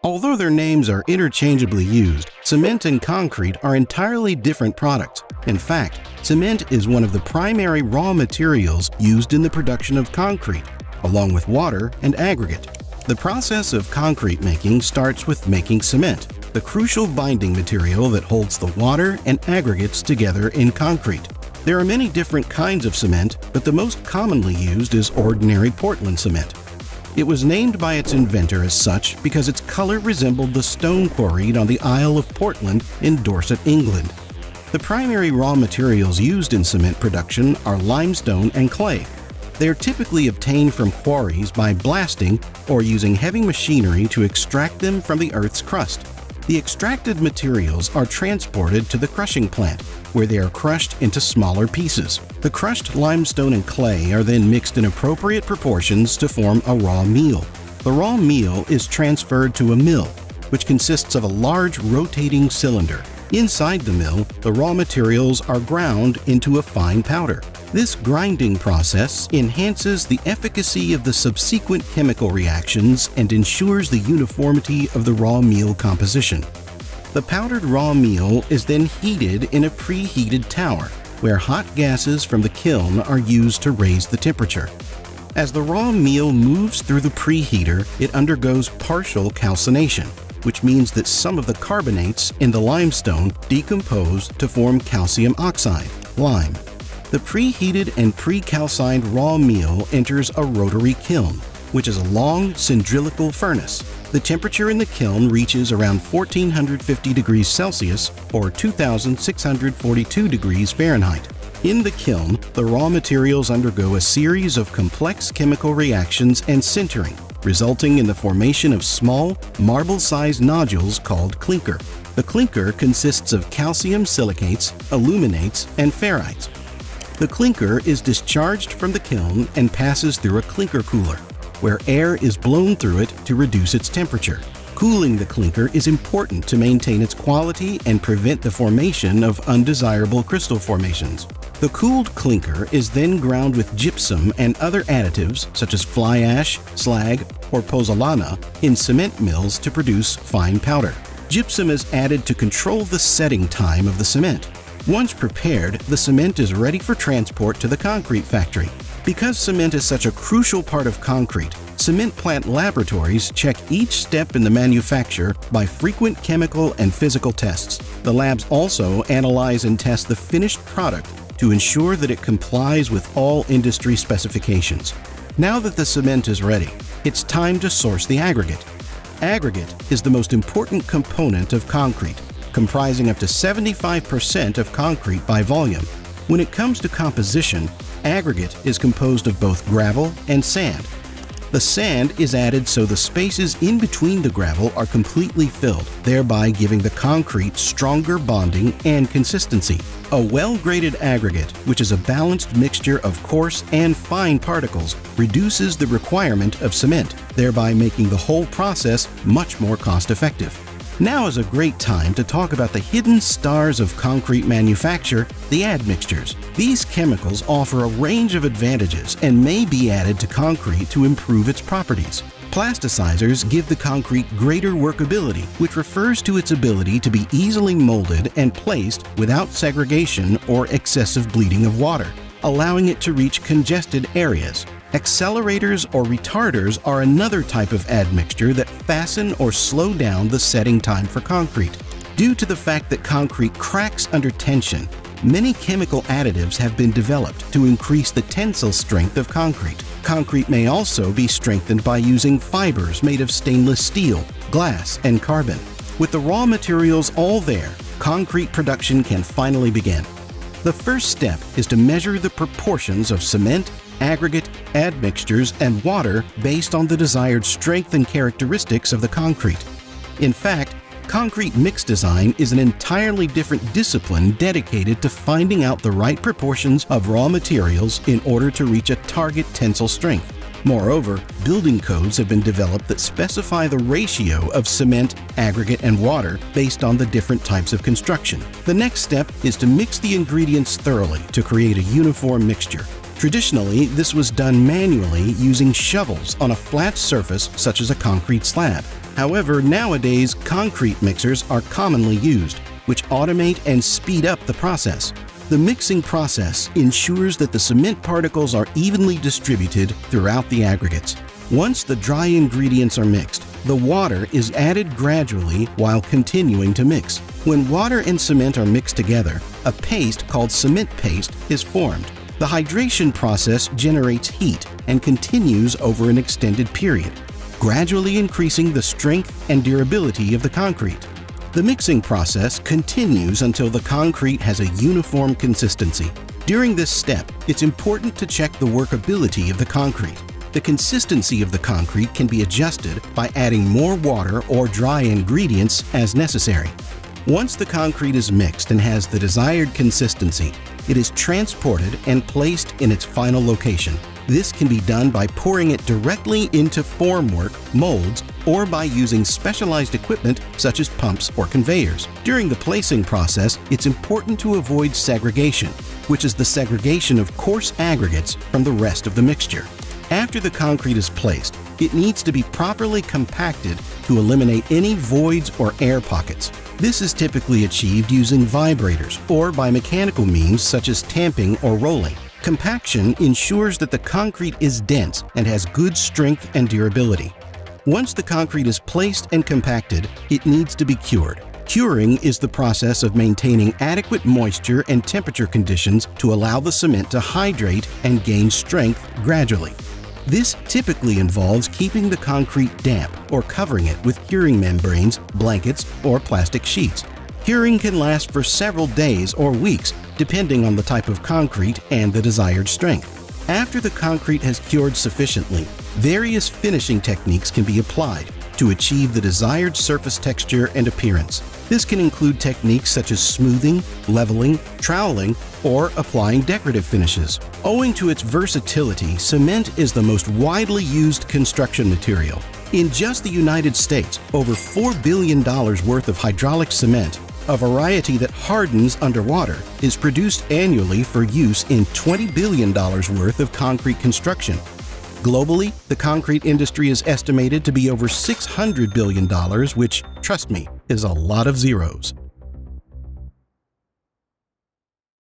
Although their names are interchangeably used, cement and concrete are entirely different products. In fact, cement is one of the primary raw materials used in the production of concrete, along with water and aggregate. The process of concrete making starts with making cement, the crucial binding material that holds the water and aggregates together in concrete. There are many different kinds of cement, but the most commonly used is ordinary Portland cement. It was named by its inventor as such because its color resembled the stone quarried on the Isle of Portland in Dorset, England. The primary raw materials used in cement production are limestone and clay. They are typically obtained from quarries by blasting or using heavy machinery to extract them from the Earth's crust. The extracted materials are transported to the crushing plant, where they are crushed into smaller pieces. The crushed limestone and clay are then mixed in appropriate proportions to form a raw meal. The raw meal is transferred to a mill, which consists of a large rotating cylinder. Inside the mill, the raw materials are ground into a fine powder. This grinding process enhances the efficacy of the subsequent chemical reactions and ensures the uniformity of the raw meal composition. The powdered raw meal is then heated in a preheated tower, where hot gases from the kiln are used to raise the temperature. As the raw meal moves through the preheater, it undergoes partial calcination, which means that some of the carbonates in the limestone decompose to form calcium oxide, lime. The preheated and pre-calcined raw meal enters a rotary kiln, which is a long cylindrical furnace. The temperature in the kiln reaches around 1450 degrees Celsius or 2642 degrees Fahrenheit. In the kiln, the raw materials undergo a series of complex chemical reactions and sintering, resulting in the formation of small, marble-sized nodules called clinker. The clinker consists of calcium silicates, aluminates, and ferrites. The clinker is discharged from the kiln and passes through a clinker cooler, where air is blown through it to reduce its temperature. Cooling the clinker is important to maintain its quality and prevent the formation of undesirable crystal formations. The cooled clinker is then ground with gypsum and other additives such as fly ash, slag, or pozzolana in cement mills to produce fine powder. Gypsum is added to control the setting time of the cement. Once prepared, the cement is ready for transport to the concrete factory. Because cement is such a crucial part of concrete, cement plant laboratories check each step in the manufacture by frequent chemical and physical tests. The labs also analyze and test the finished product to ensure that it complies with all industry specifications. Now that the cement is ready, it's time to source the aggregate. Aggregate is the most important component of concrete, comprising up to 75% of concrete by volume. When it comes to composition, aggregate is composed of both gravel and sand. The sand is added so the spaces in between the gravel are completely filled, thereby giving the concrete stronger bonding and consistency. A well-graded aggregate, which is a balanced mixture of coarse and fine particles, reduces the requirement of cement, thereby making the whole process much more cost-effective. Now is a great time to talk about the hidden stars of concrete manufacture, the admixtures. These chemicals offer a range of advantages and may be added to concrete to improve its properties. Plasticizers give the concrete greater workability, which refers to its ability to be easily molded and placed without segregation or excessive bleeding of water, allowing it to reach congested areas. Accelerators or retarders are another type of admixture that fasten or slow down the setting time for concrete. Due to the fact that concrete cracks under tension, many chemical additives have been developed to increase the tensile strength of concrete. Concrete may also be strengthened by using fibers made of stainless steel, glass, and carbon. With the raw materials all there, concrete production can finally begin. The first step is to measure the proportions of cement, aggregate, admixtures, and water based on the desired strength and characteristics of the concrete. In fact, concrete mix design is an entirely different discipline dedicated to finding out the right proportions of raw materials in order to reach a target tensile strength. Moreover, building codes have been developed that specify the ratio of cement, aggregate, and water based on the different types of construction. The next step is to mix the ingredients thoroughly to create a uniform mixture. Traditionally, this was done manually using shovels on a flat surface such as a concrete slab. However, nowadays concrete mixers are commonly used, which automate and speed up the process. The mixing process ensures that the cement particles are evenly distributed throughout the aggregates. Once the dry ingredients are mixed, the water is added gradually while continuing to mix. When water and cement are mixed together, a paste called cement paste is formed. The hydration process generates heat and continues over an extended period, gradually increasing the strength and durability of the concrete. The mixing process continues until the concrete has a uniform consistency. During this step, it's important to check the workability of the concrete. The consistency of the concrete can be adjusted by adding more water or dry ingredients as necessary. Once the concrete is mixed and has the desired consistency, it is transported and placed in its final location. This can be done by pouring it directly into formwork, molds, or by using specialized equipment such as pumps or conveyors. During the placing process, it's important to avoid segregation, which is the segregation of coarse aggregates from the rest of the mixture. After the concrete is placed, it needs to be properly compacted to eliminate any voids or air pockets. This is typically achieved using vibrators or by mechanical means such as tamping or rolling. Compaction ensures that the concrete is dense and has good strength and durability. Once the concrete is placed and compacted, it needs to be cured. Curing is the process of maintaining adequate moisture and temperature conditions to allow the cement to hydrate and gain strength gradually. This typically involves keeping the concrete damp or covering it with curing membranes, blankets, or plastic sheets. Curing can last for several days or weeks, depending on the type of concrete and the desired strength. After the concrete has cured sufficiently, various finishing techniques can be applied to achieve the desired surface texture and appearance. This can include techniques such as smoothing, leveling, troweling, or applying decorative finishes. Owing to its versatility, cement is the most widely used construction material. In just the United States, over $4 billion worth of hydraulic cement, a variety that hardens underwater, is produced annually for use in $20 billion worth of concrete construction. Globally, the concrete industry is estimated to be over $600 billion, which, trust me, is a lot of zeros.